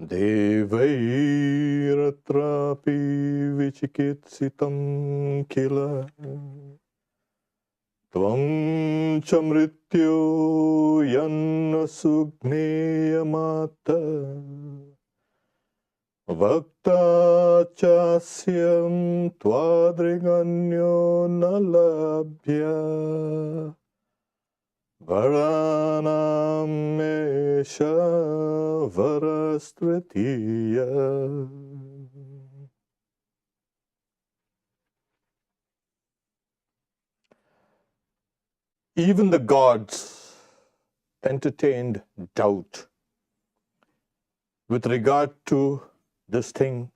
Devairatrapi vichikitsitam kila Tvam chamrityo yanna sugneyamata Vakta chasyam twadriganyo nalabhya Varanam mesha varastritiya. Even the gods entertained doubt with regard to this thing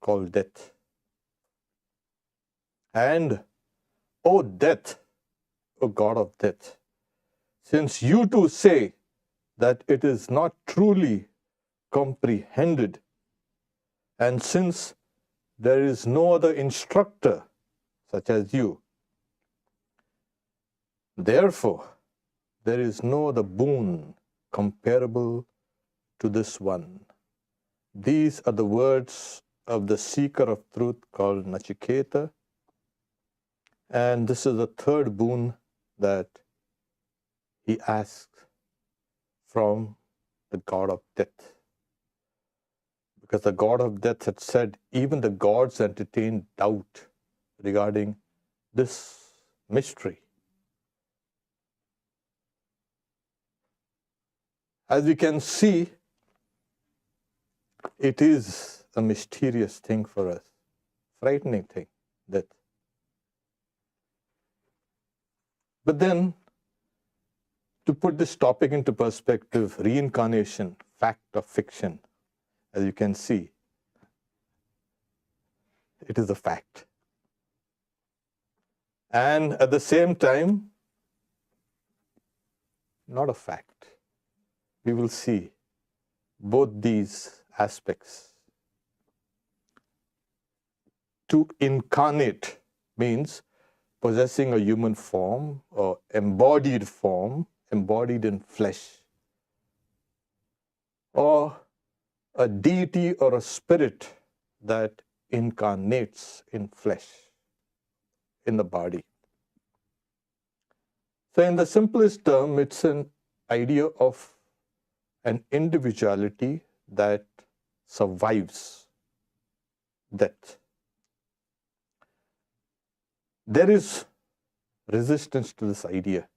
called death. And, O death, O God of death, since you too say that it is not truly comprehended, and since there is no other instructor such as you, therefore there is no other boon comparable to this one. These are the words of the seeker of truth called Nachiketa, and this is the third boon that he asks from the God of death. Because the God of death had said, even the gods entertain doubt regarding this mystery. As we can see, it is a mysterious thing for us, frightening thing, death. But then, to put this topic into perspective, reincarnation, fact or fiction, as you can see, it is a fact. And at the same time, not a fact. We will see both these aspects. To incarnate means possessing a human form or embodied form, embodied in flesh, or a deity or a spirit that incarnates in flesh, in the body. So in the simplest term, it's an idea of an individuality that survives death. There is resistance to this idea,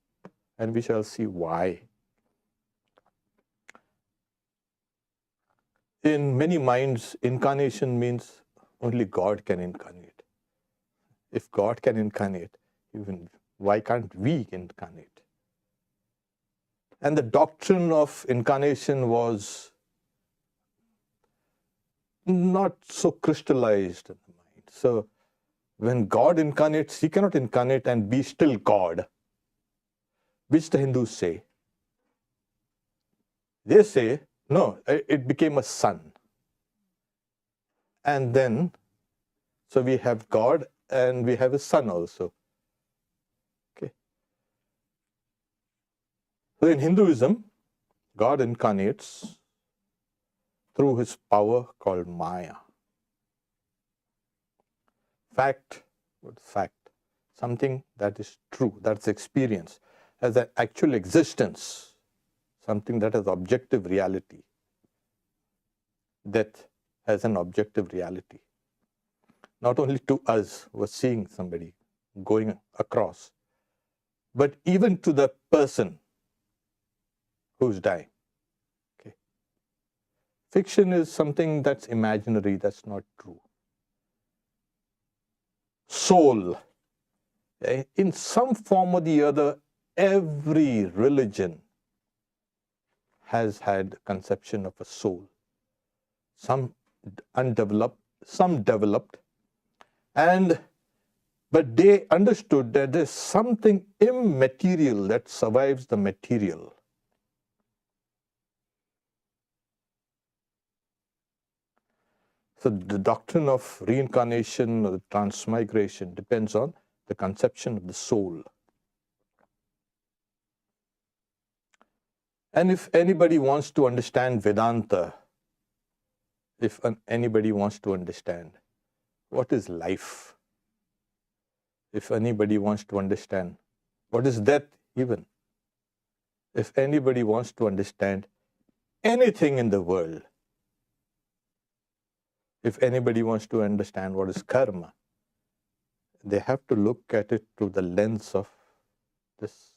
and we shall see why. In many minds, incarnation means only God can incarnate. If God can incarnate, even why can't we incarnate? And the doctrine of incarnation was not so crystallized in the mind. So when God incarnates, he cannot incarnate and be still God, which the Hindus say. They say, no, it became a son. And then, so we have God and we have a son also. Okay. So in Hinduism, God incarnates through his power called Maya. Fact, what fact? Something that is true, that's experience, has an actual existence, something that has objective reality. Death has an objective reality. Not only to us who are seeing somebody going across, but even to the person who's dying. Okay. Fiction is something that's imaginary, that's not true. Soul. In some form or the other, every religion has had conception of a soul. Some undeveloped, some developed, but they understood that there's something immaterial that survives the material. So the doctrine of reincarnation or the transmigration depends on the conception of the soul. And if anybody wants to understand Vedanta, if anybody wants to understand what is life, if anybody wants to understand what is death even, if anybody wants to understand anything in the world, if anybody wants to understand what is karma, they have to look at it through the lens of this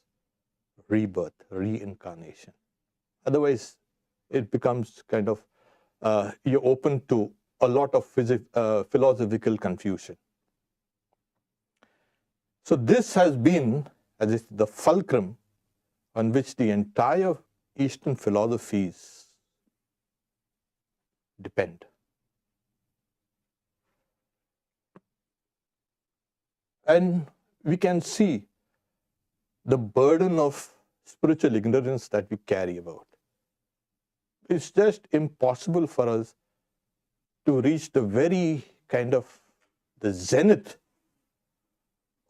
rebirth, reincarnation. Otherwise, it becomes kind of, you're open to a lot of philosophical confusion. So this has been as the fulcrum on which the entire Eastern philosophies depend. And we can see the burden of spiritual ignorance that we carry about. It's just impossible for us to reach the very kind of the zenith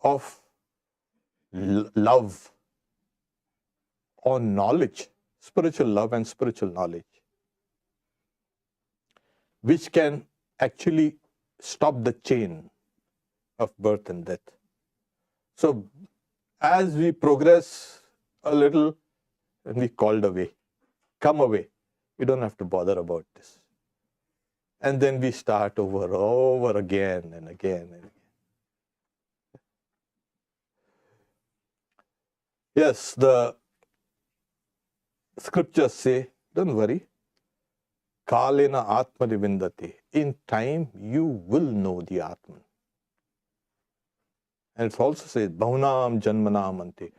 of love or knowledge, spiritual love and spiritual knowledge, which can actually stop the chain of birth and death. So as we progress a little, and we called away, come away, we don't have to bother about this. And then we start over again and again and again. Yes, the scriptures say, don't worry, kalena atmani vindati. In time, you will know the Atman. And it also says, bhavanam janmanam ante.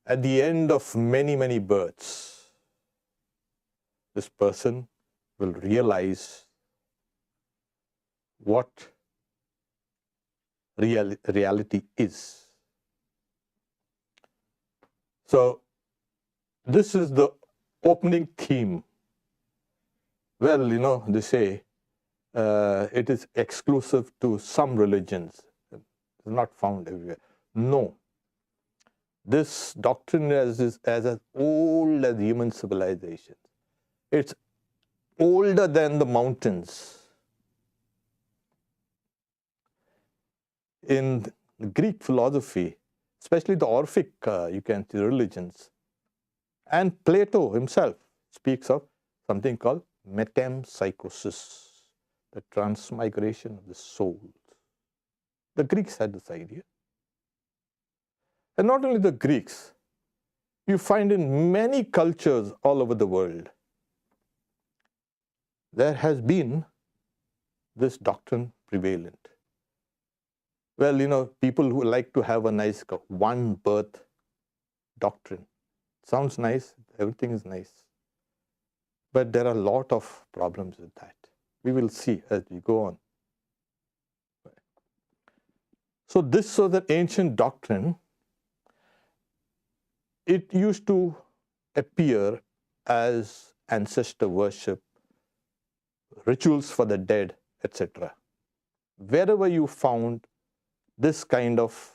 At the end of many, many births, this person will realize what reality is. So this is the opening theme. Well, you know, they say it is exclusive to some religions. It's not found everywhere. No. This doctrine is as old as human civilization. It's older than the mountains. In Greek philosophy, especially the Orphic, you can see religions, and Plato himself speaks of something called metempsychosis, the transmigration of the soul. The Greeks had this idea. And not only the Greeks, you find in many cultures all over the world, there has been this doctrine prevalent. Well, you know, people who like to have a nice one birth doctrine. Sounds nice, everything is nice. But there are a lot of problems with that. We will see as we go on. So this was an ancient doctrine. It used to appear as ancestor worship, rituals for the dead, etc. Wherever you found this kind of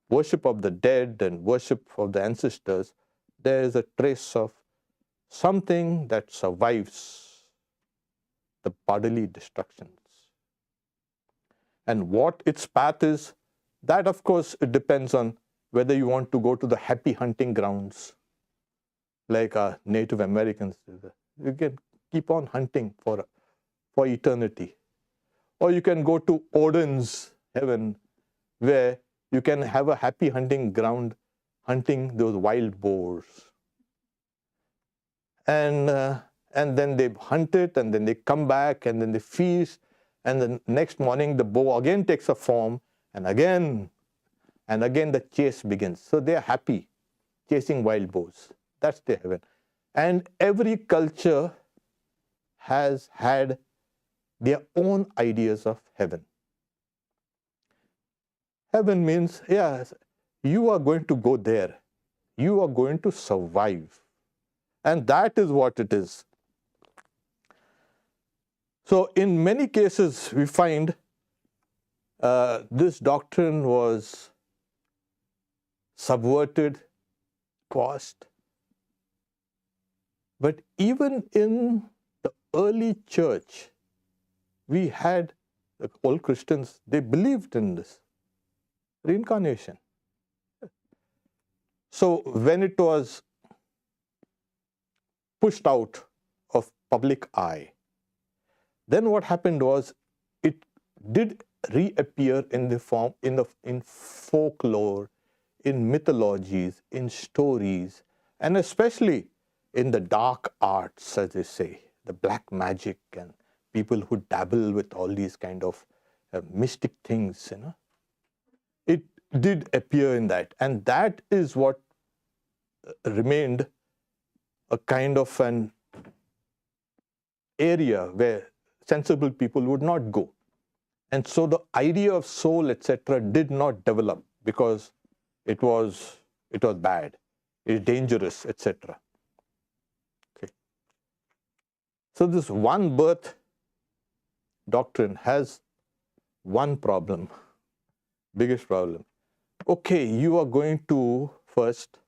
worship of the dead and worship of the ancestors, there is a trace of something that survives the bodily destructions. And what its path is, that of course it depends on whether you want to go to the happy hunting grounds like our Native Americans. You can keep on hunting for eternity. Or you can go to Odin's heaven, where you can have a happy hunting ground, hunting those wild boars. And then they hunt it, and then they come back, and then they feast, and the next morning the boar again takes a form, and again the chase begins. So they are happy chasing wild boars. That's their heaven. And every culture has had their own ideas of heaven. Heaven means, yes, you are going to go there. You are going to survive. And that is what it is. So in many cases, we find this doctrine was subverted, quashed. But even in the early church, we had the old Christians, they believed in this reincarnation. So when it was pushed out of public eye, then what happened was it did reappear in the form, in folklore, in mythologies, in stories, and especially in the dark arts, as they say, the black magic and people who dabble with all these kind of mystic things, It did appear in that, and that is what remained a kind of an area where sensible people would not go. And so the idea of soul, etc., did not develop because it was bad, it's dangerous, etc. Okay. So this one birth doctrine has one problem, biggest problem. Okay, you are going to first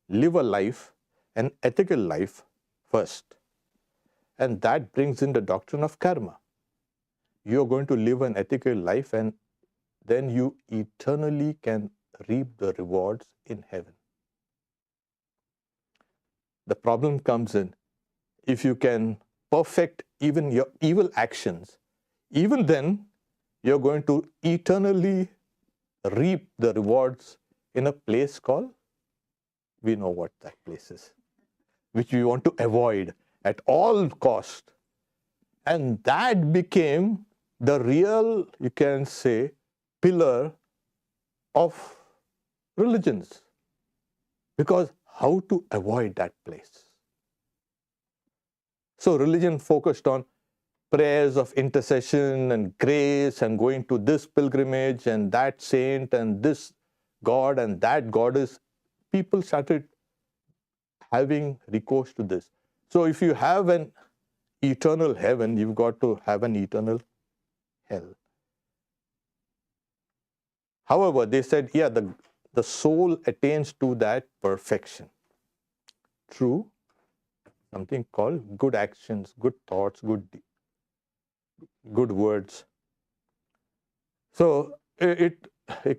live a life, an ethical life first. And that brings in the doctrine of karma. You are going to live an ethical life, and then you eternally can reap the rewards in heaven. The problem comes in, if you can perfect even your evil actions, even then you're going to eternally reap the rewards in a place called, we know what that place is, which we want to avoid at all cost. And that became the real, you can say, pillar of religions. Because how to avoid that place? So religion focused on prayers of intercession and grace and going to this pilgrimage and that saint and this god and that goddess. People started having recourse to this. So if you have an eternal heaven, you've got to have an eternal hell. However, they said, yeah, the soul attains to that perfection through something called good actions, good thoughts, good words. So it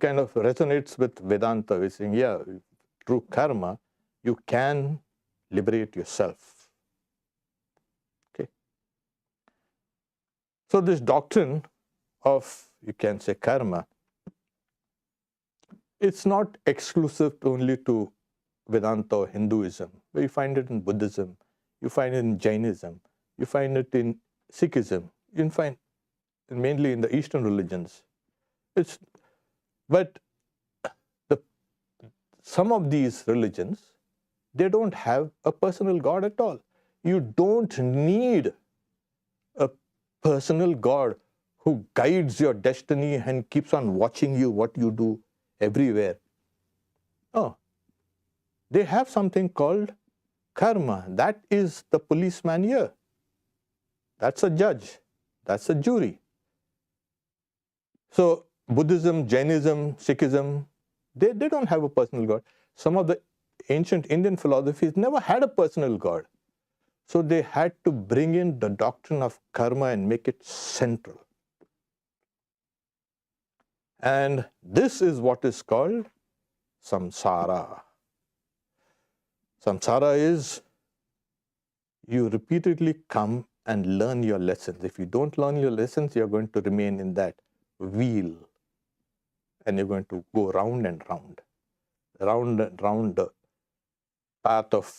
kind of resonates with Vedanta. We're saying, yeah, through karma, you can liberate yourself. Okay. So this doctrine of, you can say, karma, it's not exclusive only to Vedanta or Hinduism. You find it in Buddhism, you find it in Jainism, you find it in Sikhism, you find it mainly in the Eastern religions. But some of these religions, they don't have a personal God at all. You don't need a personal God who guides your destiny and keeps on watching you, what you do everywhere. Oh, they have something called karma. That is the policeman here. That's a judge. That's a jury. So Buddhism, Jainism, Sikhism, they don't have a personal God. Some of the ancient Indian philosophies never had a personal God. So they had to bring in the doctrine of karma and make it central. And this is what is called samsara. Samsara is, you repeatedly come and learn your lessons. If you don't learn your lessons, you're going to remain in that wheel. And you're going to go round and round the path of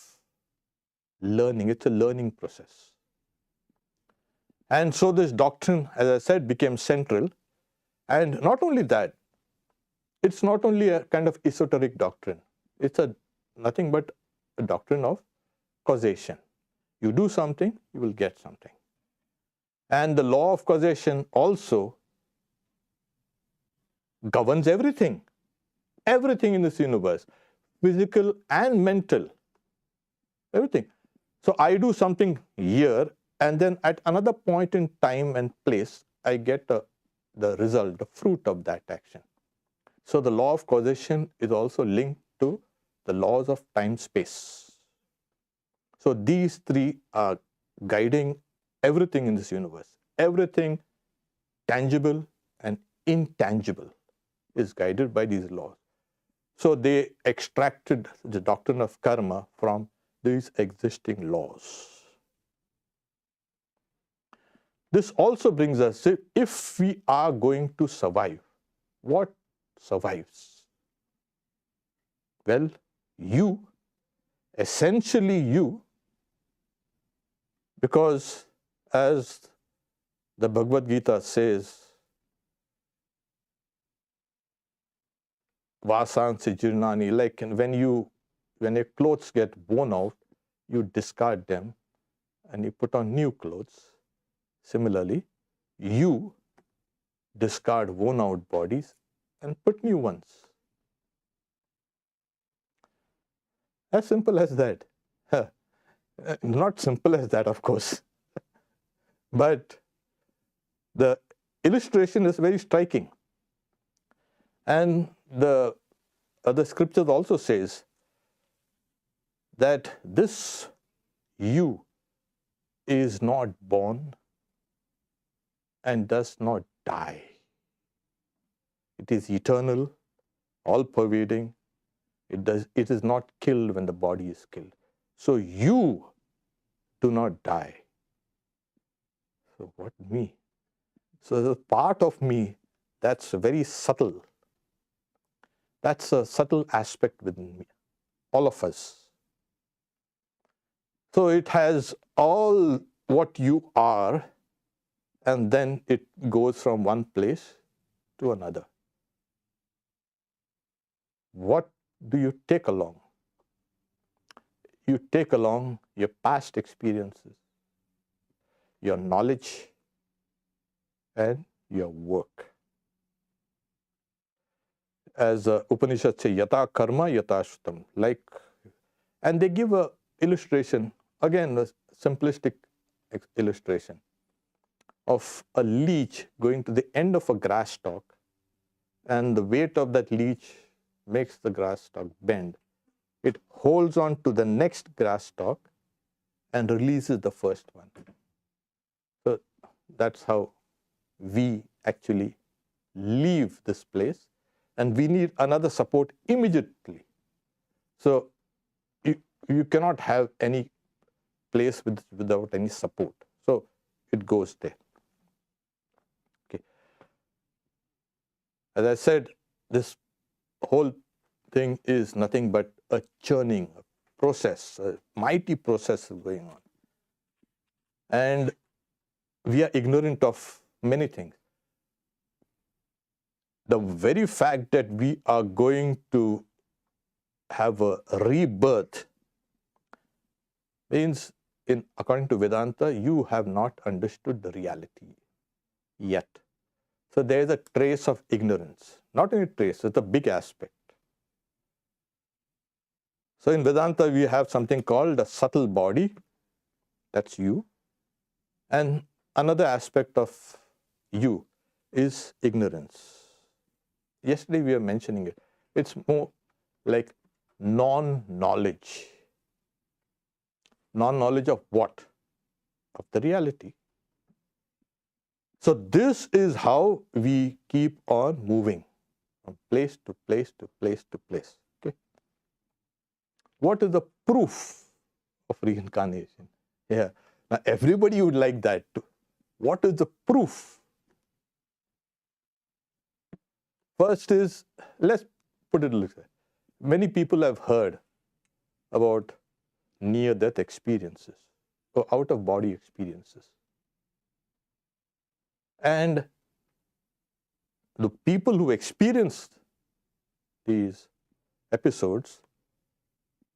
learning. It's a learning process. And so this doctrine, as I said, became central. And not only that, it's not only a kind of esoteric doctrine. It's nothing but a doctrine of causation. You do something, you will get something. And the law of causation also governs everything. Everything in this universe, physical and mental, everything. So I do something here, and then at another point in time and place, I get the result, the fruit of that action. So the law of causation is also linked to the laws of time-space. So these three are guiding everything in this universe. Everything tangible and intangible is guided by these laws. So they extracted the doctrine of karma from these existing laws. This also brings us, if we are going to survive, what survives? Well, you, essentially you, because as the Bhagavad Gita says, Vasansi jirnani, like when your clothes get worn out, you discard them and you put on new clothes. Similarly, you discard worn out bodies and put new ones. As simple as that. Not simple as that, of course. But the illustration is very striking. And the other scriptures also says that this you is not born and does not die. It is eternal, all-pervading. It is not killed when the body is killed. So you do not die. So what me? So the part of me that's very subtle. That's a subtle aspect within me, all of us. So it has all what you are, and then it goes from one place to another. What do you take along? You take along your past experiences, your knowledge, and your work. As Upanishad say, yata karma yata shrutam, like, and they give a illustration, again a simplistic illustration of a leech going to the end of a grass stalk, and the weight of that leech makes the grass stalk bend. It holds on to the next grass stalk and releases the first one. So that's how we actually leave this place, and we need another support immediately. So you cannot have any place without any support. So it goes there. Okay. As I said, this whole thing is nothing but a churning, a process, a mighty process going on. And we are ignorant of many things. The very fact that we are going to have a rebirth means, according to Vedanta, you have not understood the reality yet. So there is a trace of ignorance. Not only trace, it's a big aspect. So in Vedanta, we have something called a subtle body, that's you. And another aspect of you is ignorance. Yesterday we were mentioning it. It's more like non-knowledge. Non-knowledge of what? Of the reality. So this is how we keep on moving from place to place to place to place. Okay. What is the proof of reincarnation? Yeah. Now everybody would like that too. What is the proof? First is, let's put it this way. Many people have heard about near-death experiences or out-of-body experiences. And the people who experienced these episodes,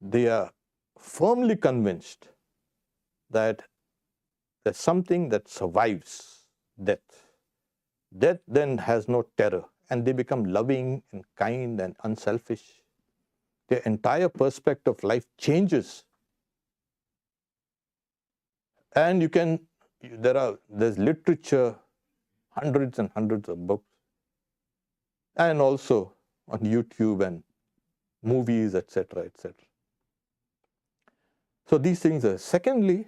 they are firmly convinced that there's something that survives death. Death then has no terror, and they become loving and kind and unselfish. Their entire perspective of life changes. And there's literature, hundreds and hundreds of books, and also on YouTube and movies, etc., etc. So these things are. Secondly,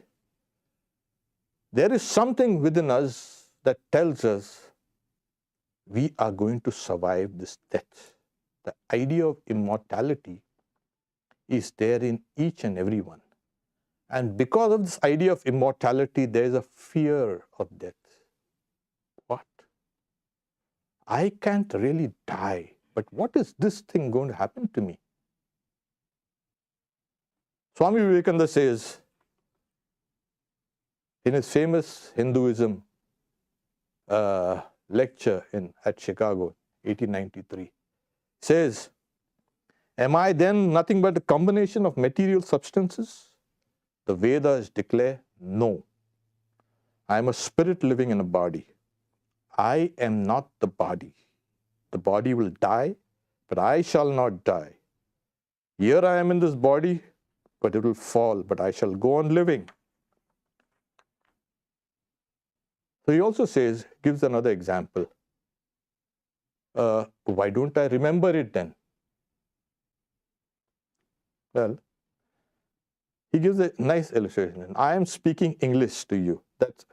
There is something within us that tells us we are going to survive this death. The idea of immortality is there in each and every one. And because of this idea of immortality, there is a fear of death. What? I can't really die, but what is this thing going to happen to me? Swami Vivekananda says in his famous Hinduism lecture at Chicago, 1893, says, "Am I then nothing but a combination of material substances?" The Vedas declare, no. I am a spirit living in a body. I am not the body. The body will die, but I shall not die. Here I am in this body, but it will fall, but I shall go on living. So he also says, gives another example. Why don't I remember it then? Well, he gives a nice illustration. I am speaking English to you. That's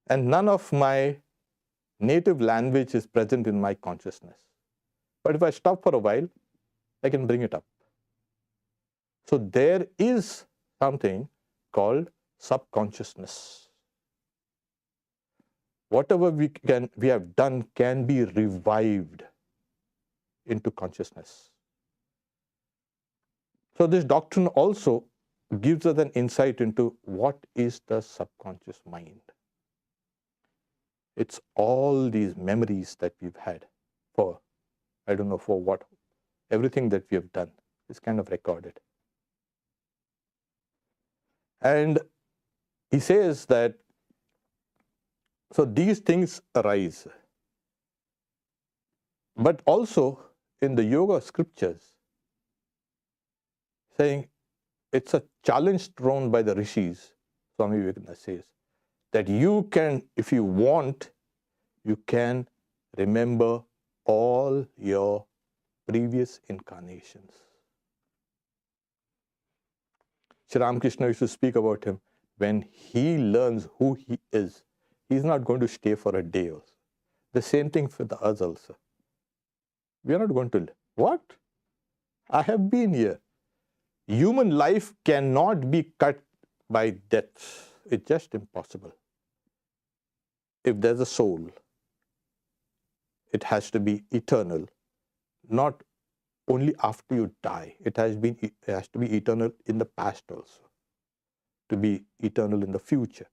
and none of my native language is present in my consciousness. But if I stop for a while, I can bring it up. So there is something called subconsciousness. Whatever we have done can be revived into consciousness. So this doctrine also gives us an insight into what is the subconscious mind. It's all these memories that we've had for, I don't know for what, everything that we have done is kind of recorded. And he says that, so these things arise. But also in the yoga scriptures, saying it's a challenge thrown by the rishis, Swami Vivekananda says, that you can, if you want, you can remember all your previous incarnations. Sri Ramakrishna used to speak about him. When he learns who he is, he's not going to stay for a day also. The same thing for the us also. We are not going to, what? I have been here. Human life cannot be cut by death. It's just impossible. If there's a soul, it has to be eternal, not only after you die. It has to be eternal in the past also, to be eternal in the future.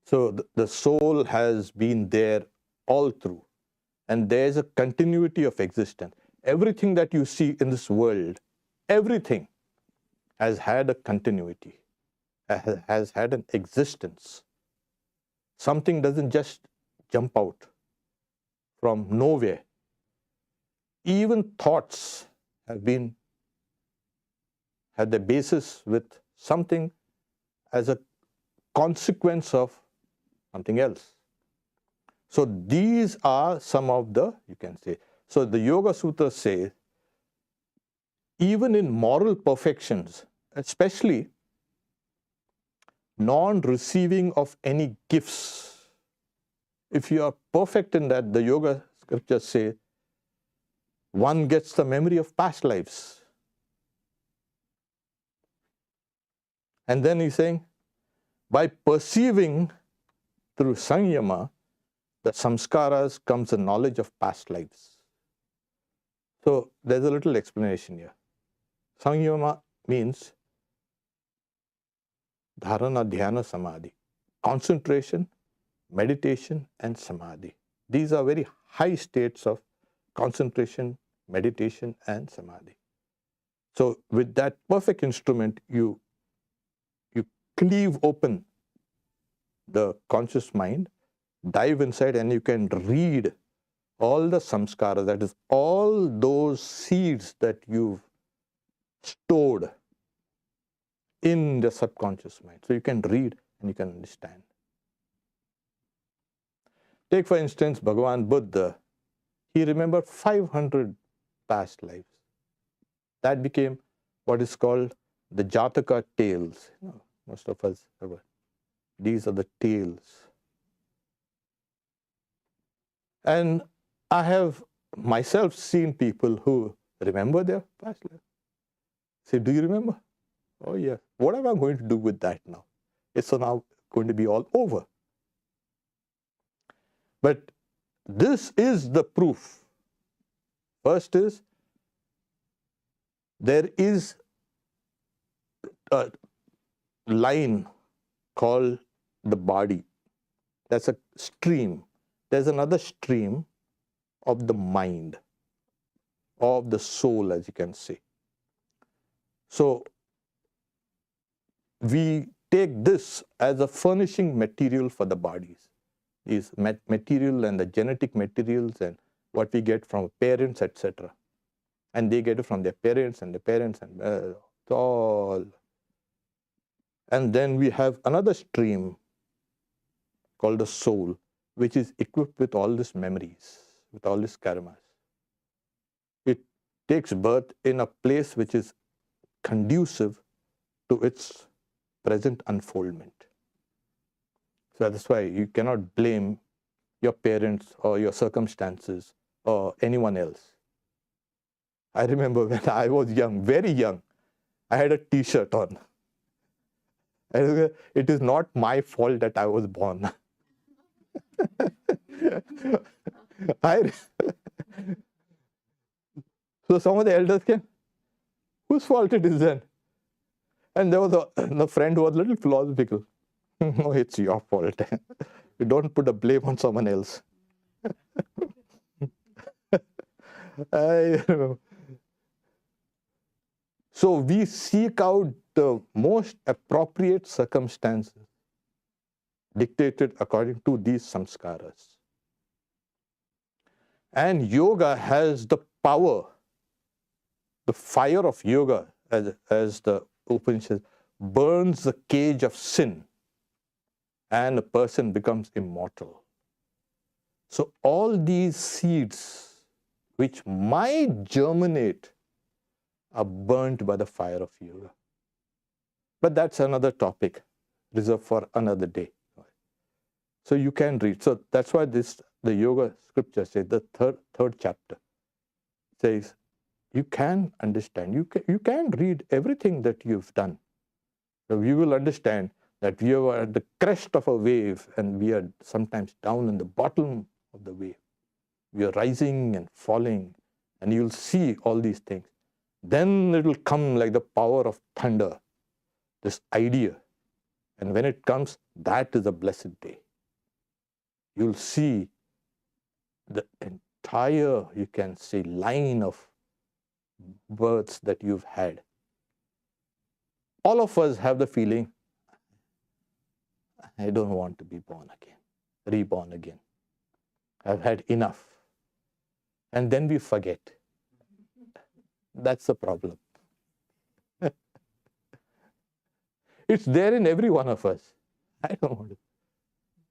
So the soul has been there all through, and there's a continuity of existence. Everything that you see in this world, everything has had a continuity, has had an existence. Something doesn't just jump out from nowhere. Even thoughts have had their basis with something as a consequence of something else. So these are some of the, you can say, so the Yoga Sutras say, even in moral perfections, especially non-receiving of any gifts, if you are perfect in that, the yoga scriptures say, one gets the memory of past lives. And then he's saying, by perceiving through samyama, the samskaras comes the knowledge of past lives. So there's a little explanation here. Samyama means dharana, dhyana, samadhi, concentration, meditation, and samadhi. These are very high states of concentration, meditation, and samadhi. So with that perfect instrument, you cleave open the conscious mind, dive inside, and you can read all the samskara, that is, all those seeds that you've stored in the subconscious mind. So you can read and you can understand. Take, for instance, Bhagavan Buddha. He remembered 500 past lives. That became what is called the Jataka tales. Most of us have. These are the tails. And I have myself seen people who remember their past life. Say, do you remember? Oh, yes. What am I going to do with that now? It's now going to be all over. But this is the proof. First is, there is a line called the body. That's a stream. There's another stream of the mind, of the soul, as you can say. So we take this as a furnishing material for the bodies. These material and the genetic materials and what we get from parents, etc. And they get it from their parents and it's all. And then we have another stream called the soul, which is equipped with all these memories, with all these karmas. It takes birth in a place which is conducive to its present unfoldment. So that's why you cannot blame your parents or your circumstances or anyone else. I remember when I was young, very young, I had a t-shirt on. It is not my fault that I was born. So some of the elders came, whose fault it is then? And there was a friend who was a little philosophical. No, it's your fault. You don't put the blame on someone else. I remember. So we seek out the most appropriate circumstances dictated according to these samskaras. And yoga has the power, the fire of yoga, as the Upanishad, burns the cage of sin and a person becomes immortal. So all these seeds which might germinate are burnt by the fire of yoga. But that's another topic reserved for another day. So you can read. So that's why the yoga scripture says, the third chapter says, you can understand. You can read everything that you've done. So you will understand that we are at the crest of a wave and we are sometimes down in the bottom of the wave. We are rising and falling, and you'll see all these things. Then it will come like the power of thunder, this idea. And when it comes, that is a blessed day. You'll see the entire, you can say, line of births that you've had. All of us have the feeling, I don't want to be born again, reborn again. I've had enough. And then we forget. That's the problem. It's there in every one of us. I don't want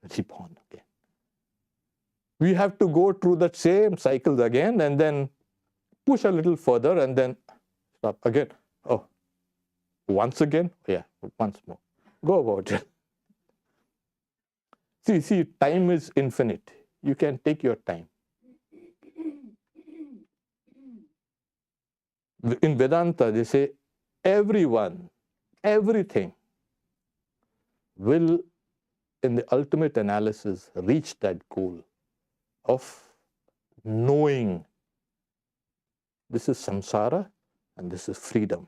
to be born again. We have to go through that same cycles again and then push a little further and then stop again. Oh, once again? Yeah, once more. Go about it. See, time is infinite. You can take your time. In Vedanta, they say everyone, everything will, in the ultimate analysis, reach that goal of knowing this is samsara and this is freedom.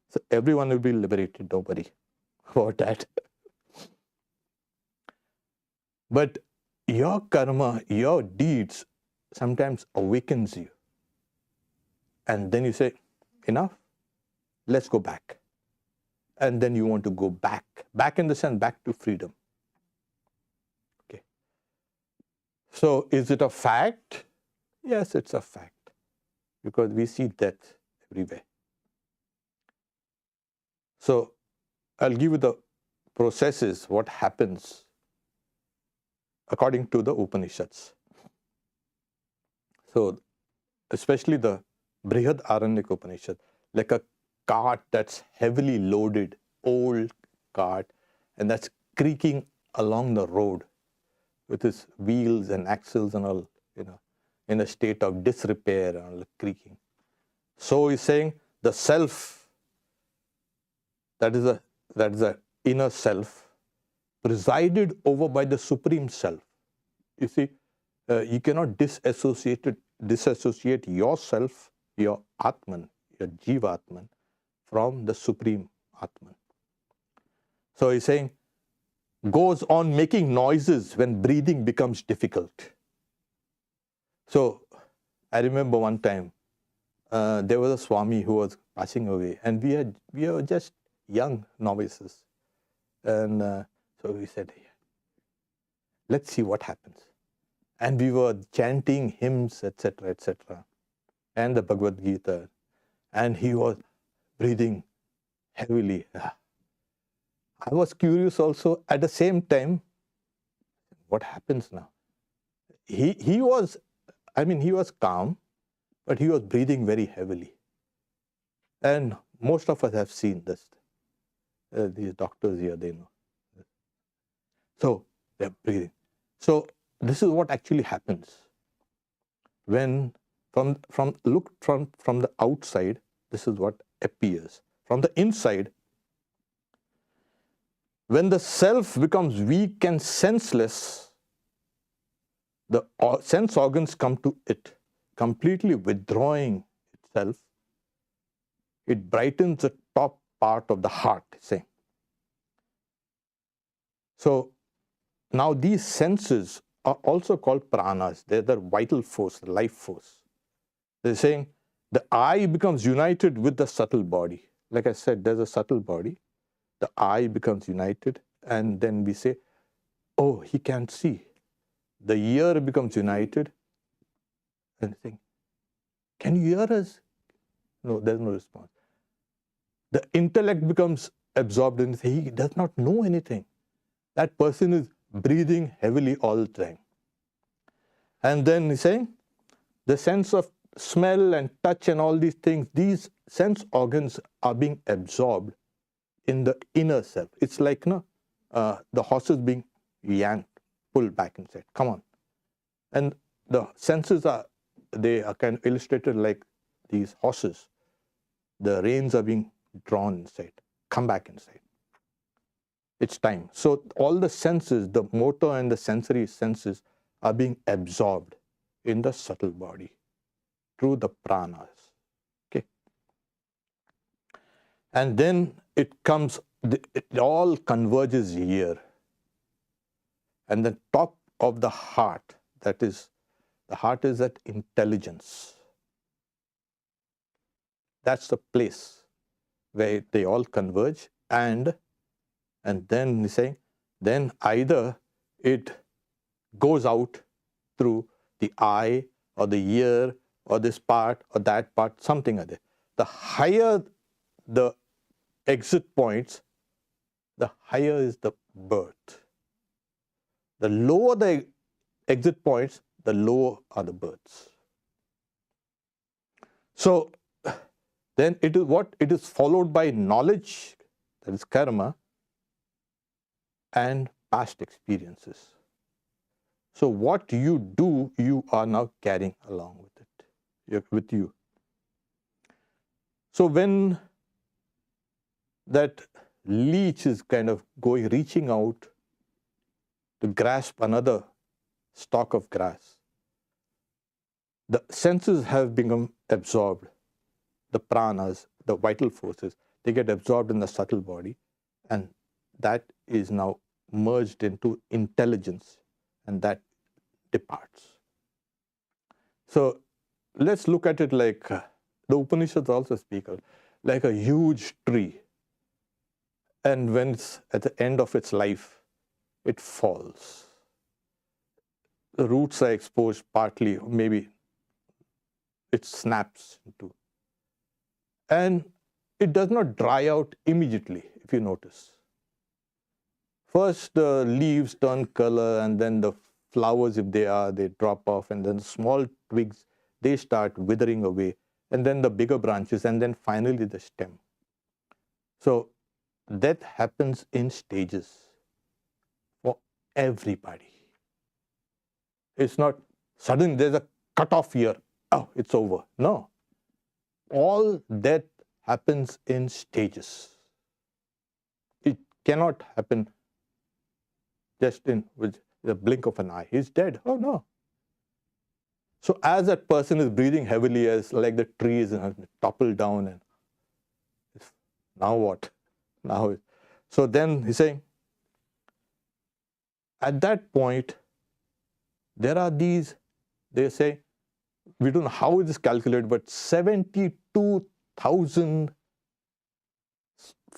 So everyone will be liberated, don't worry about that. But your karma, your deeds sometimes awakens you. And then you say, enough, let's go back. And then you want to go back. Back in the sense, back to freedom. Okay. So is it a fact? Yes, it's a fact. Because we see death everywhere. So I'll give you the processes, what happens according to the Upanishads. So especially the Brihad Aranyak Upanishad, like a cart that's heavily loaded old cart, and that's creaking along the road with its wheels and axles and all, in a state of disrepair and all creaking. So he's saying the self, that is the inner self, presided over by the Supreme Self. You see, you cannot disassociate yourself, your Atman, your Jiva Atman, from the Supreme Atman. So he's saying, goes on making noises when breathing becomes difficult. So I remember one time, there was a Swami who was passing away, and we were just young novices. And so we said, let's see what happens. And we were chanting hymns, etc., and the Bhagavad Gita. And he was breathing heavily. I was curious also at the same time, what happens now? He was calm, but he was breathing very heavily. And most of us have seen this. These doctors here, they know. So they're breathing. So this is what actually happens when from the outside. This is what appears. From the inside, when the self becomes weak and senseless, the sense organs come to it, completely withdrawing itself. It brightens the top part of the heart, say. So now these senses are also called pranas. They're the vital force, the life force. They're saying the eye becomes united with the subtle body. Like I said, there's a subtle body. The eye becomes united, and then we say, oh, he can't see. The ear becomes united, and saying, can you hear us? No, there's no response. The intellect becomes absorbed in it. He does not know anything. That person is breathing heavily all the time. And then he's saying, the sense of smell and touch and all these things, these sense organs are being absorbed in the inner self. It's like the horses being yanked, pulled back inside. Come on. And the senses are kind of illustrated like these horses. The reins are being drawn inside. Come back inside. It's time. So all the senses, the motor and the sensory senses, are being absorbed in the subtle body through the pranas. Okay. And then it comes, it all converges here. And the top of the heart, that is, the heart is that intelligence. That's the place where they all converge, and then he's saying, then either it goes out through the eye or the ear or this part or that part, something like that. The higher the exit points, the higher is the birth. The lower the exit points, the lower are the births. So then it is what? It is followed by knowledge, that is karma, and past experiences. So what you do, you are now carrying along with you. So when that leech is kind of reaching out to grasp another stalk of grass, the senses have become absorbed. The pranas, the vital forces, they get absorbed in the subtle body, and that is now merged into intelligence, and that departs. So let's look at it like the Upanishads also speak of, like a huge tree. And when it's at the end of its life, it falls. The roots are exposed partly, maybe it snaps into. And it does not dry out immediately, if you notice. First, the leaves turn color, and then the flowers, if they are, they drop off, and then the small twigs, they start withering away, and then the bigger branches, and then finally the stem. So death happens in stages for everybody. It's not suddenly there's a cut-off here. Oh, it's over. No. All death happens in stages. It cannot happen just with the blink of an eye. He's dead. Oh, no. So as that person is breathing heavily, as like the trees topple down, and now what? Now, so then he's saying, at that point, there are these, they say, we don't know how it is calculated, but 72,000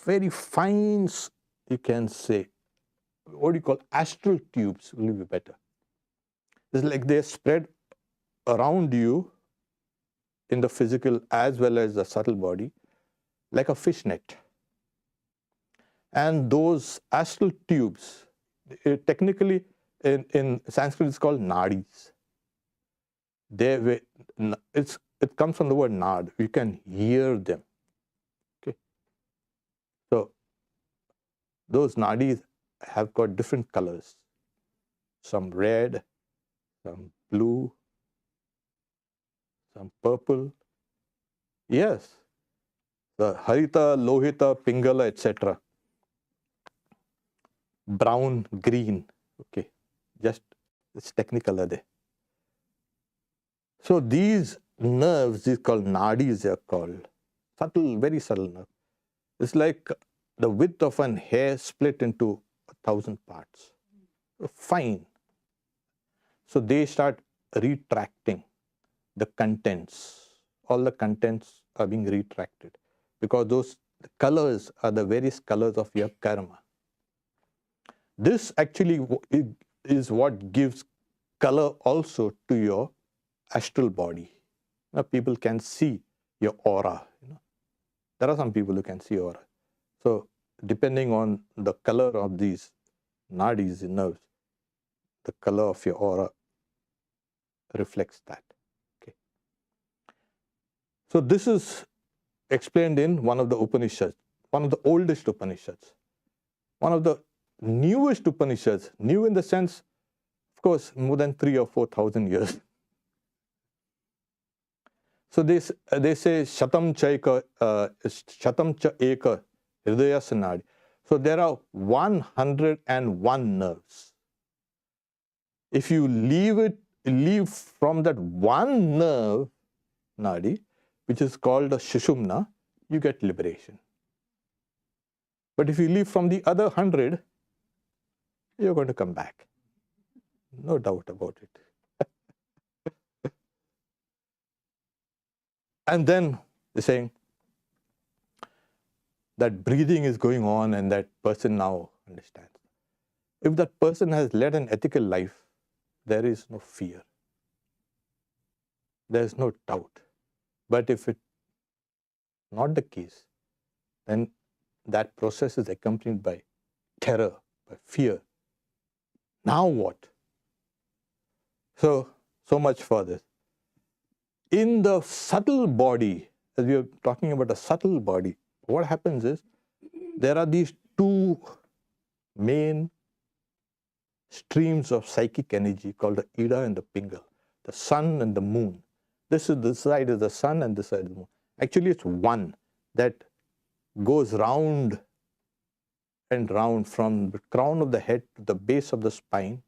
very fine, you can say, what do you call, astral tubes will be better. It's like they're spread around you in the physical as well as the subtle body, like a fishnet. And those astral tubes, technically in Sanskrit, it's called nadis. It comes from the word nad. You can hear them. Okay. So those nadis have got different colors. Some red, some blue, some purple. Yes. The harita, lohita, pingala, etc. Brown, green. Okay. Just it's technical are there. So these nerves, these called nadis, they are called. Subtle, very subtle nerve. It's like the width of an hair split into 1,000 parts. Fine. So they start retracting the contents. All the contents are being retracted because those colors are the various colors of your karma. This actually is what gives color also to your astral body. Now, people can see your aura. There are some people who can see aura. So depending on the color of these nadis, nerves, the color of your aura reflects that. Okay. So this is explained in one of the Upanishads, one of the oldest Upanishads, one of the newest Upanishads, new in the sense, of course, more than 3,000 or 4,000 years. So they say shatam cha eka hridaya sanadi. So there are 101 nerves. If you leave from that one nerve, nadi, which is called a shushumna, you get liberation. But if you leave from the other 100, you're going to come back. No doubt about it. And then they're saying that breathing is going on and that person now understands. If that person has led an ethical life, there is no fear. There is no doubt. But if it's not the case, then that process is accompanied by terror, by fear. Now what? So much for this. In the subtle body, as we are talking about a subtle body, what happens is there are these two main streams of psychic energy called the Ida and the Pingal, the sun and the moon. This side is the sun and this side is the moon. Actually, it's one that goes round and round from the crown of the head to the base of the spine.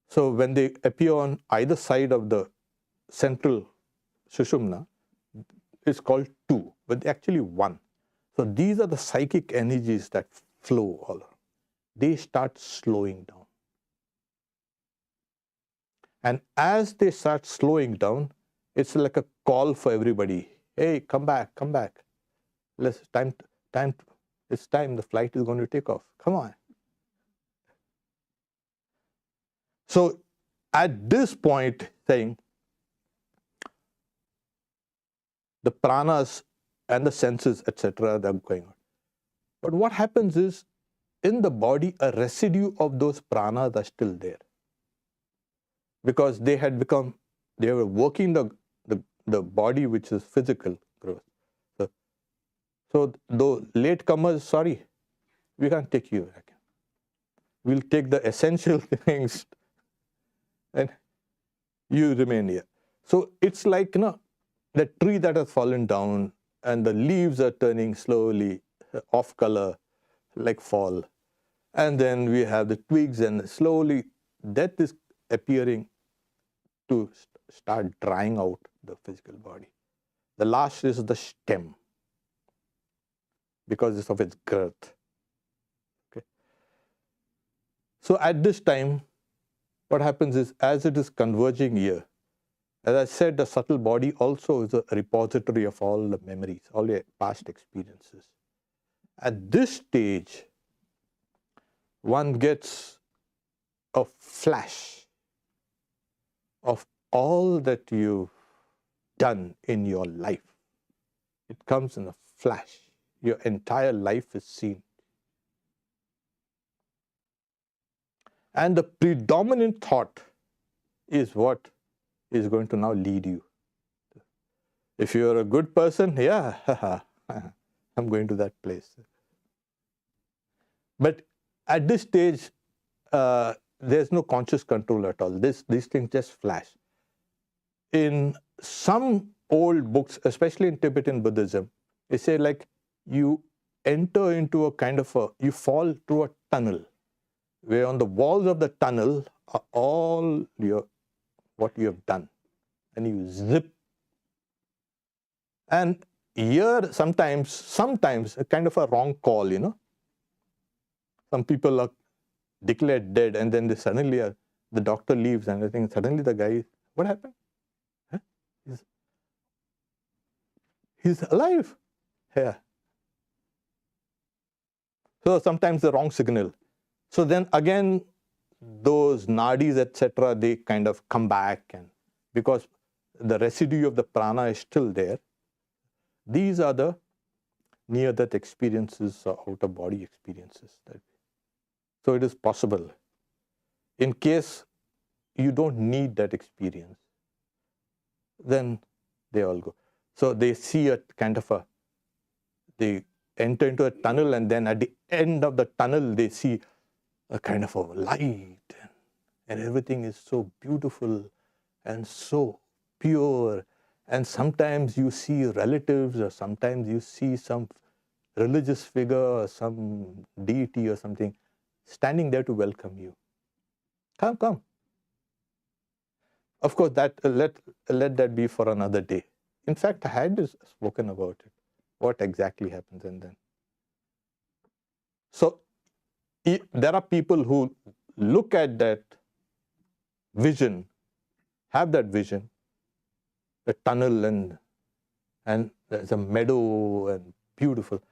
So when they appear on either side of the central Sushumna, it's called two, but actually one. So these are the psychic energies that flow all around. They start slowing down. And as they start slowing down, it's like a call for everybody. Hey, come back, come back. It's time, the flight is going to take off. Come on. So at this point, saying, the pranas and the senses, etc., they're going on. But what happens is, in the body, a residue of those pranas are still there. Because they were working the body which is physical growth. So So though latecomers, sorry, we can't take you back. We'll take the essential things and you remain here. So it's like, the tree that has fallen down and the leaves are turning slowly off color like fall. And then we have the twigs and slowly death is appearing to start drying out the physical body. The last is the stem because of its girth. Okay. So at this time, what happens is as it is converging here, as I said, the subtle body also is a repository of all the memories, all the past experiences. At this stage, one gets a flash of all that you've done in your life. It comes in a flash. Your entire life is seen. And the predominant thought is what is going to now lead you. If you're a good person, yeah, I'm going to that place. But at this stage, there's no conscious control at all. These things just flash. In some old books, especially in Tibetan Buddhism, they say like you enter into a kind of you fall through a tunnel, where on the walls of the tunnel are all what you have done, and you zip. And here sometimes a kind of a wrong call, Some people are declared dead and then they suddenly the doctor leaves and I think suddenly the guy, what happened? Huh? He's alive. Yeah. So sometimes the wrong signal. So then again, those nadis, etc., they kind of come back, and because the residue of the prana is still there. These are the near-death experiences or out-of-body experiences. So it is possible. In case you don't need that experience, then they all go. So they see a kind of they enter into a tunnel, and then at the end of the tunnel, they see a kind of a light, and everything is so beautiful and so pure. And sometimes you see relatives, or sometimes you see some religious figure or some deity or something standing there to welcome you. Come, come. Of course, that let that be for another day. In fact, I had spoken about it, what exactly happens, and then. So there are people who look at that vision, have that vision, the tunnel, and there's a meadow and beautiful.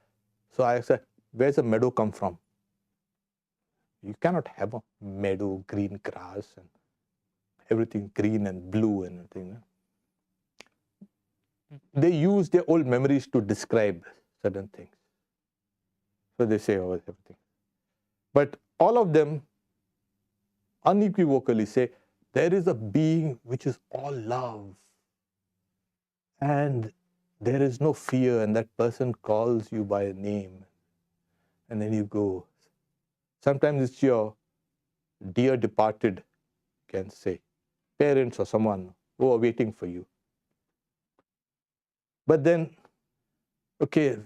So I said, where's the meadow come from? You cannot have a meadow, green grass, and everything green and blue and everything. They use their old memories to describe certain things. So they say, oh, everything. But all of them unequivocally say, there is a being which is all love. And there is no fear, and that person calls you by a name. And then you go. Sometimes it's your dear departed, can say, parents or someone who are waiting for you. But then, okay,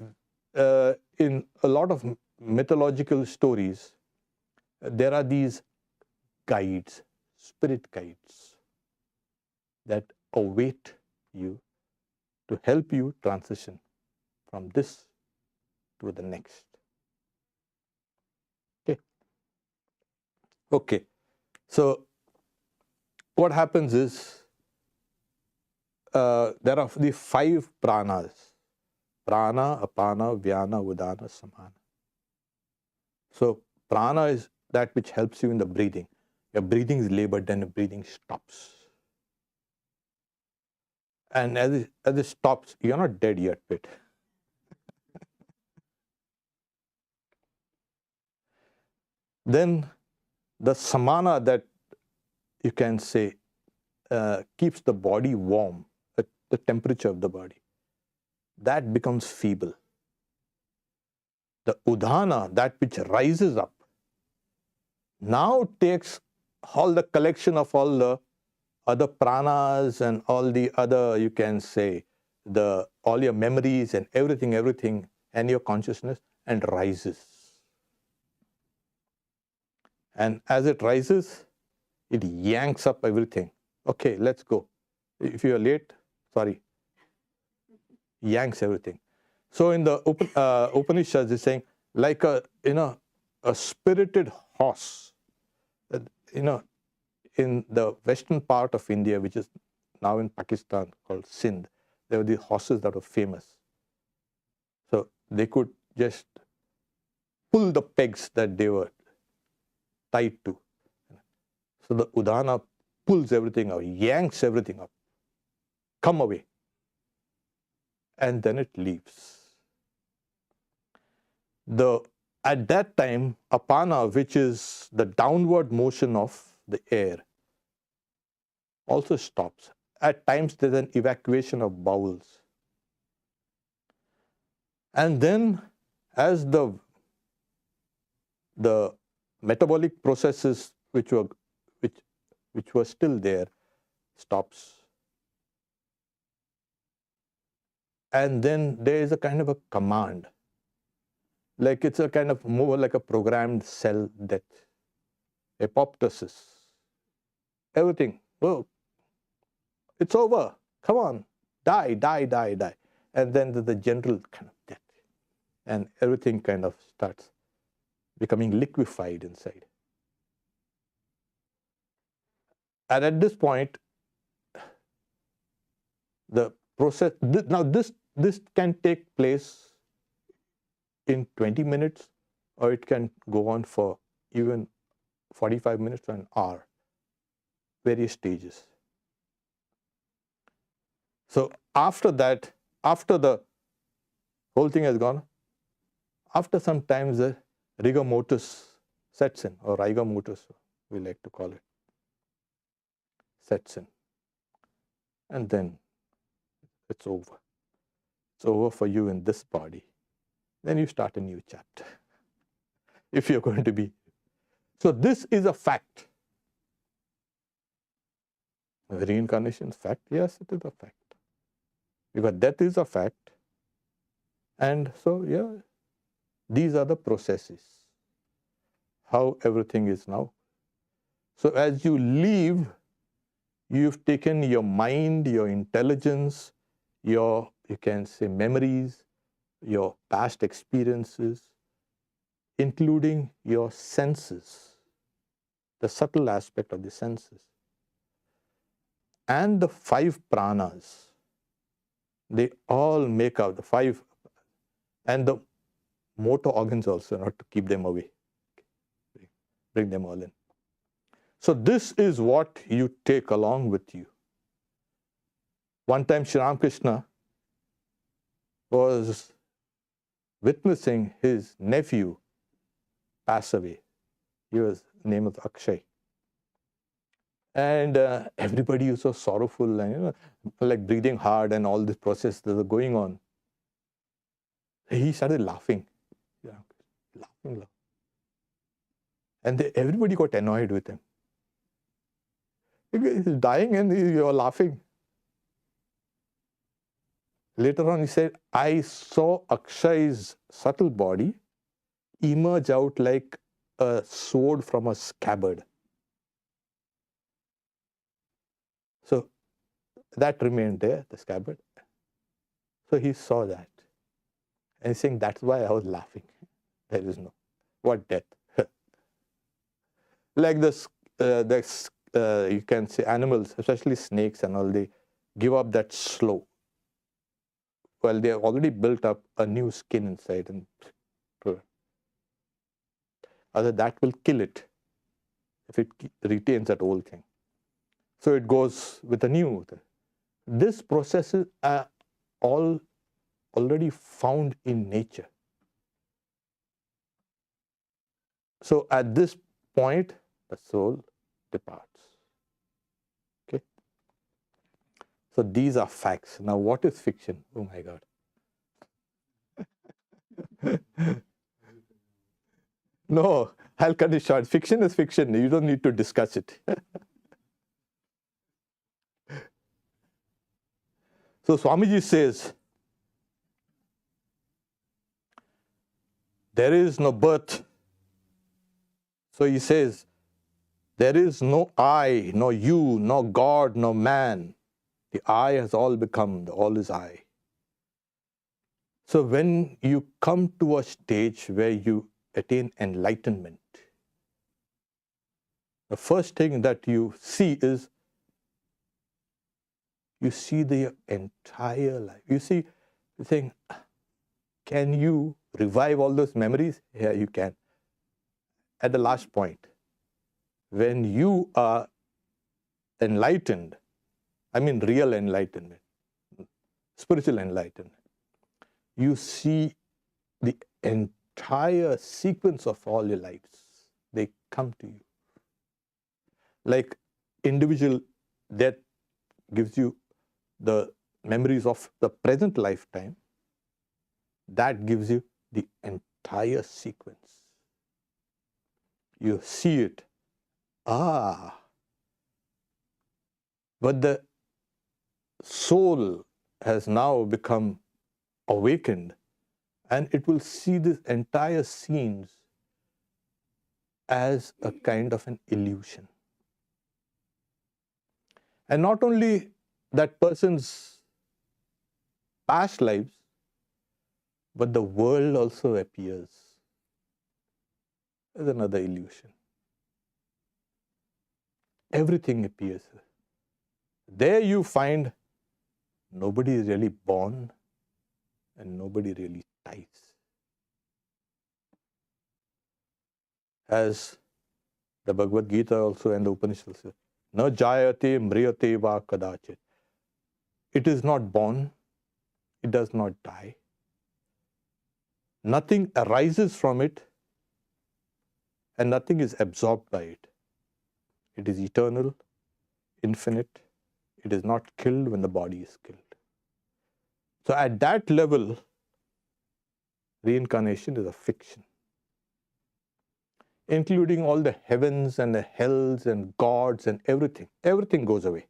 in a lot of mythological stories, there are these guides, spirit guides, that await you to help you transition from this to the next. Okay. So what happens is there are the 5 pranas: prana, apana, vyana, udana, samana. So prana is that which helps you in the breathing. Your breathing is labored, then the breathing stops. And as it stops, you're not dead yet, but then the samana, that you can say keeps the body warm, the temperature of the body, that becomes feeble. the udana, that which rises up, now takes all the collection of all the other pranas and all the other, you can say, all your memories and everything, and your consciousness, and rises. And as it rises, it yanks up everything. Okay, let's go. If you are late, sorry. Yanks everything. So in the Upanishads, it's saying like a spirited horse. In the western part of India, which is now in Pakistan, called Sindh, there were these horses that were famous. So they could just pull the pegs that they were tied to. So the udana pulls everything out, yanks everything up. Come away. And then it leaves. At that time, apana, which is the downward motion of the air, also stops. At times, there's an evacuation of bowels. And then, as the metabolic processes which were still there stops. And then there is a kind of a command. Like it's a kind of more like a programmed cell death. Apoptosis. Everything. Oh, it's over. Come on. Die. And then the general kind of death. And everything kind of starts becoming liquefied inside. And at this point, the process, now this can take place in 20 minutes, or it can go on for even 45 minutes to an hour, various stages. So after that, after the whole thing has gone, after some time the rigor mortis sets in, or rigor mortis, we like to call it, sets in. And then it's over. It's over for you in this body. Then you start a new chapter. If you're going to be. So this is a fact. Reincarnation is fact? Yes, it is a fact. Because death is a fact. And so, yeah, these are the processes. How everything is now. So as you leave, you've taken your mind, your intelligence, your, you can say, memories, your past experiences, including your senses, the subtle aspect of the senses, and the 5 pranas. They all make up the 5, and the motor organs also, not to keep them away. Bring them all in. So this is what you take along with you. One time Sri Ramakrishna was witnessing his nephew pass away. He was name of Akshay. And everybody was so sorrowful and like breathing hard and all this process that was going on. He started laughing. Yeah, laughing. And everybody got annoyed with him. He's dying and you're laughing. Later on he said, I saw Akshay's subtle body emerge out like a sword from a scabbard. So that remained there, the scabbard. So he saw that. And he's saying, that's why I was laughing. There is no, what death? Like this, you can say animals, especially snakes and all, they give up that slow. Well, they have already built up a new skin inside, and other that will kill it if it retains that old thing. So it goes with a new. These processes are all already found in nature. So at this point, the soul departs. Okay. So these are facts. Now, what is fiction? Oh my God. No, I'll cut it short. Fiction is fiction. You don't need to discuss it. So Swamiji says, there is no birth. So he says, there is no I, no you, no God, no man. The I has all become, the all is I. So when you come to a stage where you attain enlightenment, the first thing that you see is, you see the entire life. You see the thing, can you revive all those memories? Yeah, you can. At the last point, when you are enlightened, I mean real enlightenment, spiritual enlightenment, you see the entire sequence of all your lives. They come to you. Like individual death gives you the memories of the present lifetime, that gives you the entire sequence. You see it. Ah, but the soul has now become awakened, and it will see this entire scenes as a kind of an illusion. And not only that person's past lives, but the world also appears as another illusion. Everything appears. There you find nobody is really born and nobody really dies. As the Bhagavad Gita also and the Upanishads say, na jayate mriyate va kadachit. It is not born, it does not die. Nothing arises from it, and nothing is absorbed by it. It is eternal, infinite. It is not killed when the body is killed. So at that level, reincarnation is a fiction, including all the heavens and the hells and gods and everything. Everything goes away.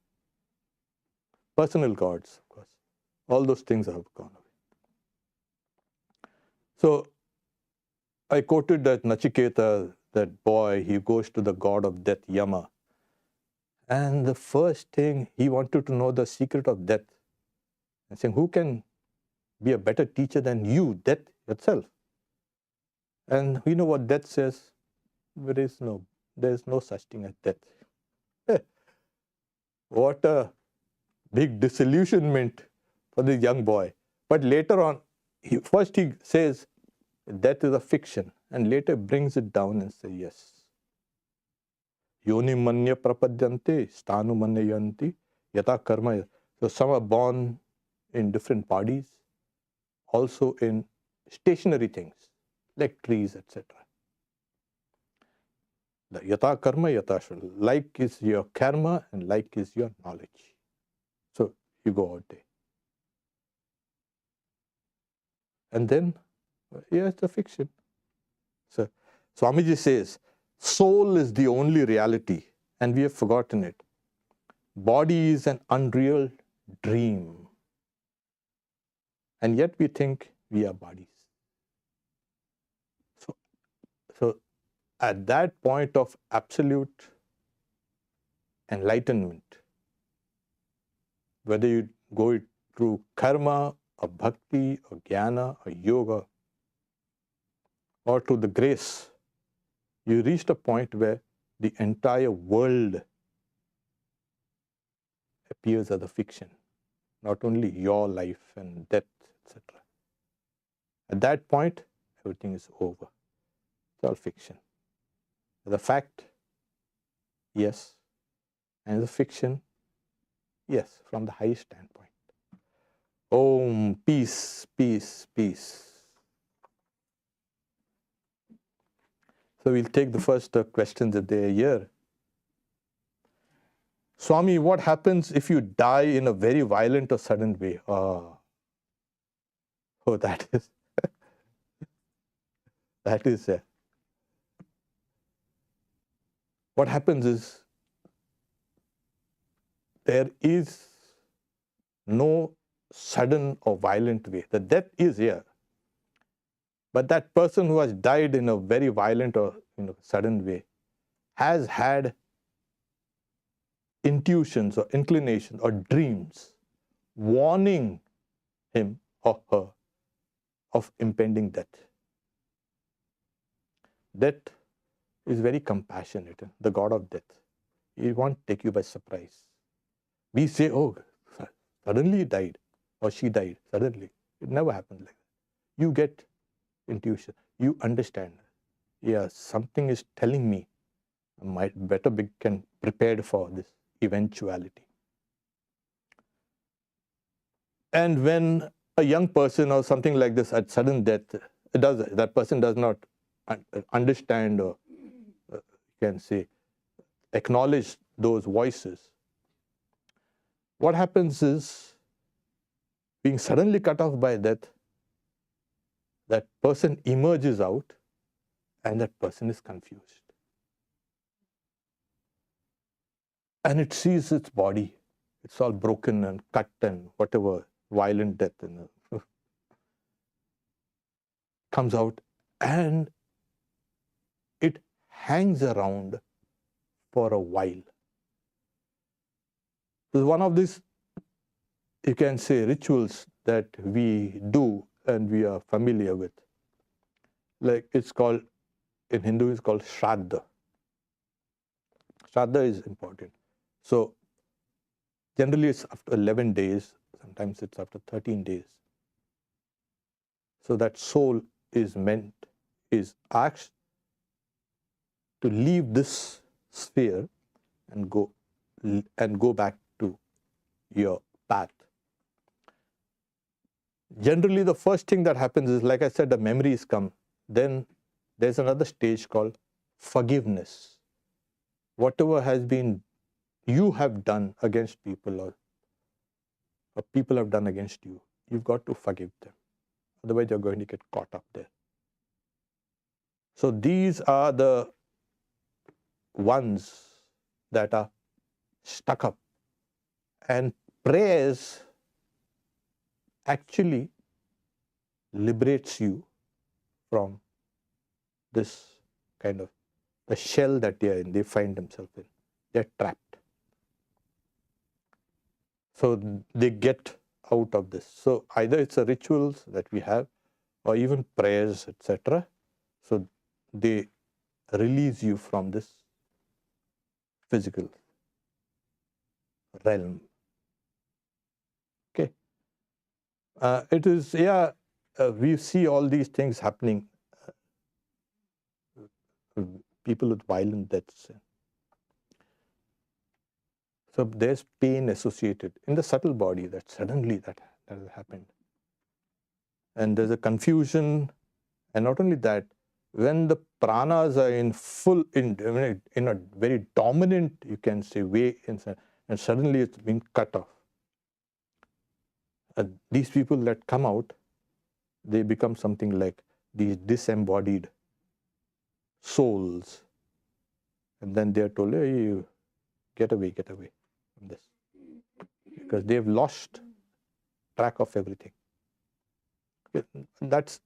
Personal gods, of course. All those things have gone away. So I quoted that Nachiketa, that boy, he goes to the god of death, Yama. And the first thing, he wanted to know the secret of death. And saying, who can be a better teacher than you, death yourself? And we know what death says. There is no such thing as death. What a big disillusionment for this young boy. But later on, first he says, death is a fiction. And later brings it down and says, yes. Yoni manya prapadyante, stanu manyayanti, yata karma. So some are born in different bodies, also in stationary things, like trees, etc. The yata karma, yata shul. Like is your karma and like is your knowledge. So you go out there. And then, yeah, it's a fiction. So Swamiji says, soul is the only reality, and we have forgotten it. Body is an unreal dream. And yet we think we are bodies. So at that point of absolute enlightenment, whether you go through karma or bhakti or jnana or yoga or to the grace, you reached a point where the entire world appears as a fiction, not only your life and death, etc. At that point, everything is over. It's all fiction. The fact, yes. And the fiction, yes, from the highest standpoint. Om, peace, peace, peace. So we'll take the first questions if they're here. Swami, what happens if you die in a very violent or sudden way? Oh, that is what happens is there is no sudden or violent way. The death is here. But that person who has died in a very violent or sudden way has had intuitions or inclinations or dreams warning him or her of impending death. Death is very compassionate, the God of death. He won't take you by surprise. We say, oh, suddenly he died or she died, suddenly. It never happens like that. You get intuition. You understand. Yeah, something is telling me I might better be prepared for this eventuality. And when a young person or something like this at sudden death, that person does not understand or you can say acknowledge those voices. What happens is, being suddenly cut off by death, that person emerges out and that person is confused. And it sees its body. It's all broken and cut and whatever, violent death comes out, and it hangs around for a while. So one of these, you can say, rituals that we do and we are familiar with. Like it's called, in Hindu, it's called Shraddha. Shraddha is important. So generally it's after 11 days, sometimes it's after 13 days. So that soul is asked to leave this sphere and go back to your path. Generally, the first thing that happens is, like I said, the memories come. Then there's another stage called forgiveness. Whatever has been you have done against people or people have done against you, you've got to forgive them. Otherwise, you're going to get caught up there. So these are the ones that are stuck up. And prayers actually liberates you from this kind of the shell that they are in, they find themselves in. They're trapped. So they get out of this. So either it's a rituals that we have or even prayers, etc. So they release you from this physical realm. Okay. It is, we see all these things happening. People with violent deaths. So there's pain associated in the subtle body that suddenly that has happened. And there's a confusion. And not only that, when the pranas are in a very dominant, you can say, way, and suddenly it's being cut off. These people that come out, they become something like these disembodied souls. And then they're told, hey, you get away from this. Because they've lost track of everything. That's,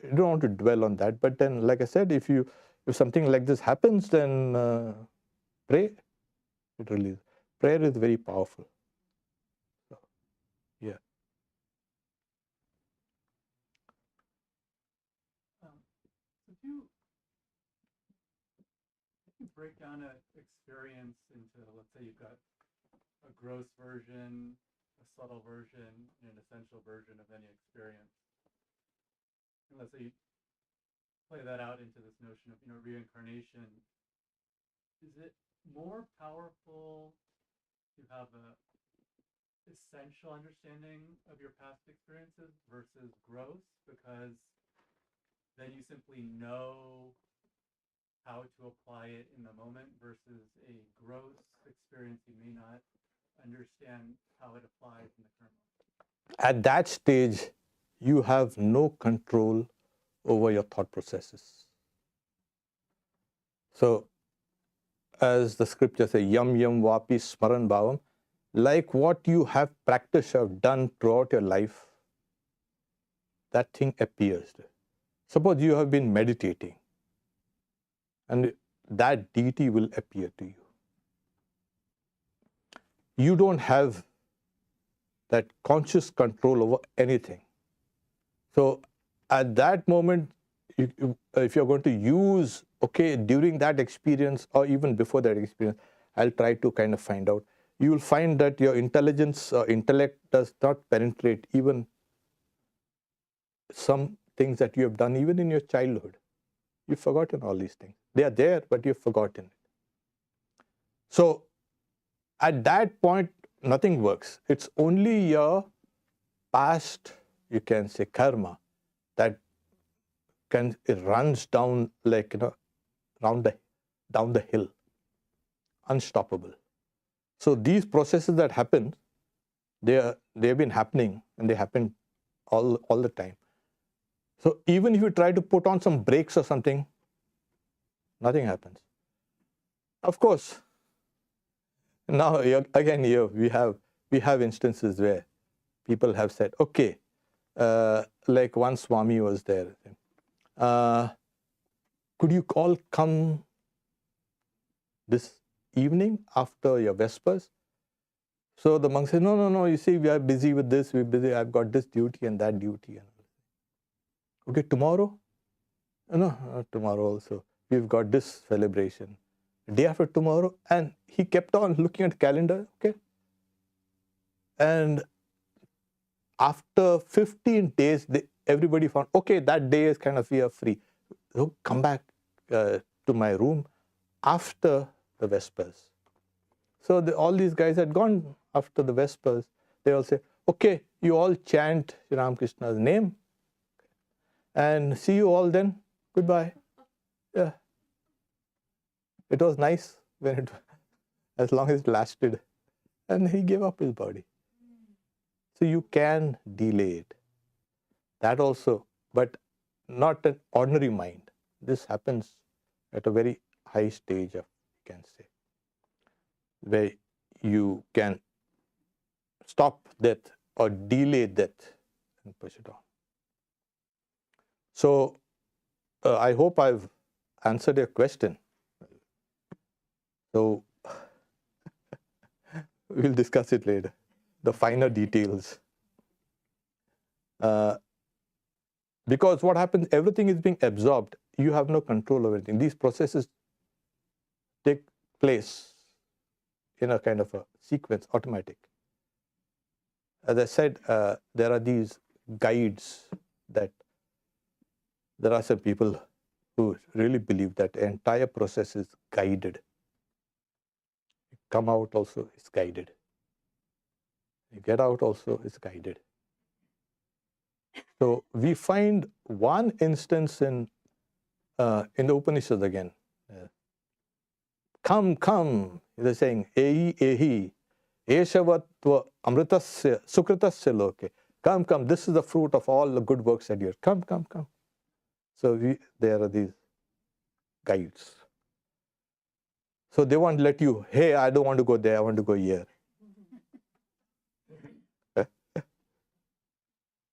you don't want to dwell on that. But then, like I said, if something like this happens, then pray. It really, prayer is very powerful. So, yeah. If you break down an experience into, let's say you've got a gross version, a subtle version, and an essential version of any experience. And let's say you play that out into this notion of reincarnation. Is it more powerful to have a essential understanding of your past experiences versus gross, because then you simply know how to apply it in the moment, versus a gross experience you may not understand how it applies in the current moment? At that stage, you have no control over your thought processes. So as the scripture says, yam yam vapi smaran bhavam, like what you have practiced, have done throughout your life, that thing appears. Suppose you have been meditating and that deity will appear to you. You don't have that conscious control over anything. So at that moment, if you're going to use, okay, during that experience or even before that experience, I'll try to kind of find out. You will find that your intelligence or intellect does not penetrate even some things that you have done even in your childhood. You've forgotten all these things. They are there, but you've forgotten it. So at that point, nothing works. It's only your past, you can say, karma, that it runs down like, down the hill, unstoppable. So these processes that happen, they've been happening and they happen all the time. So even if you try to put on some brakes or something, nothing happens. Of course, now again here we have instances where people have said, okay, like one Swami was there. Could you all come this evening after your Vespers? So the monk said, no, you see, we are busy with this, we're busy, I've got this duty and that duty. Okay, tomorrow? No, not tomorrow also. We've got this celebration. Day after tomorrow. And he kept on looking at the calendar, okay? And after 15 days, everybody found, okay, that day is kind of, we are free. So come back to my room after the Vespers. So all these guys had gone after the Vespers. They all say, okay, you all chant Ramakrishna's name and see you all then. Goodbye. Yeah. It was nice when as long as it lasted. And he gave up his body. So you can delay it. That also, but not an ordinary mind. This happens at a very high stage of, you can say, where you can stop death or delay death and push it on. So I hope I've answered your question. So we'll discuss it later, the finer details. Because what happens, everything is being absorbed. You have no control over anything. These processes take place in a kind of a sequence, automatic. As I said, there are these guides that there are some people who really believe that the entire process is guided. You come out also, it's guided. You get out also, it's guided. So we find one instance in the Upanishads again. Come, they're saying, ehi, eshavatva amritasya sukritasya loke. Come, this is the fruit of all the good works that you have. Come. So there are these guides. So they won't let you, hey, I don't want to go there, I want to go here.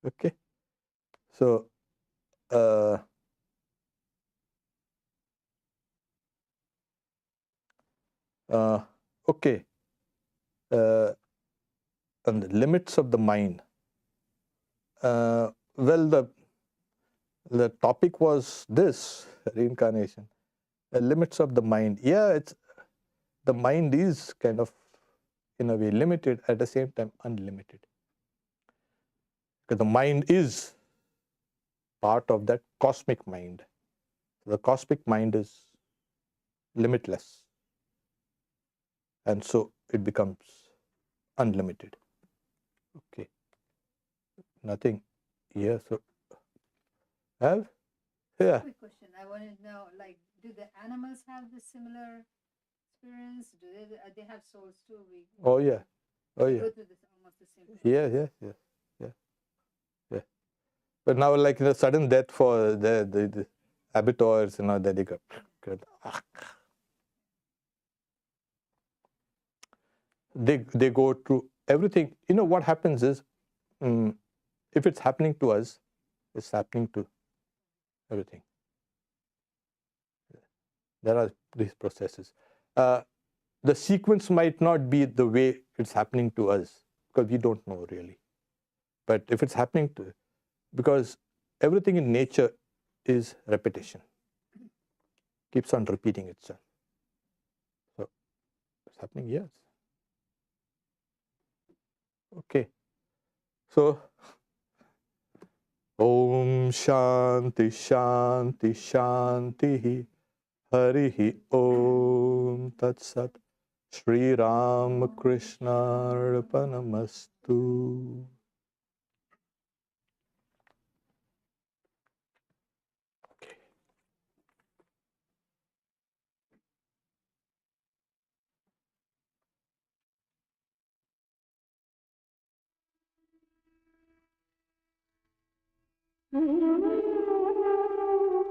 Okay. So, okay. And the limits of the mind. Well, the topic was this, reincarnation. The limits of the mind. Yeah, the mind is kind of, in a way, limited, at the same time unlimited. Because the mind is part of that cosmic mind. The cosmic mind is limitless. And so it becomes unlimited. Okay. Nothing here. So, yeah. Quick question. I want to know, like, do the animals have the similar experience? Do they have souls too? Oh yeah. Go through almost the same process. Yeah. But now, like the sudden death for the abattoirs, that they got. they go through everything. You know what happens is, if it's happening to us, it's happening to everything. There are these processes. The sequence might not be the way it's happening to us, because we don't know really. But if it's happening to, because everything in nature is repetition, keeps on repeating itself. So it's happening, yes. Okay. So Om Shanti Shanti Shanti Harihi Om Tat Sat Shri Ram Krishna Arpanamastu.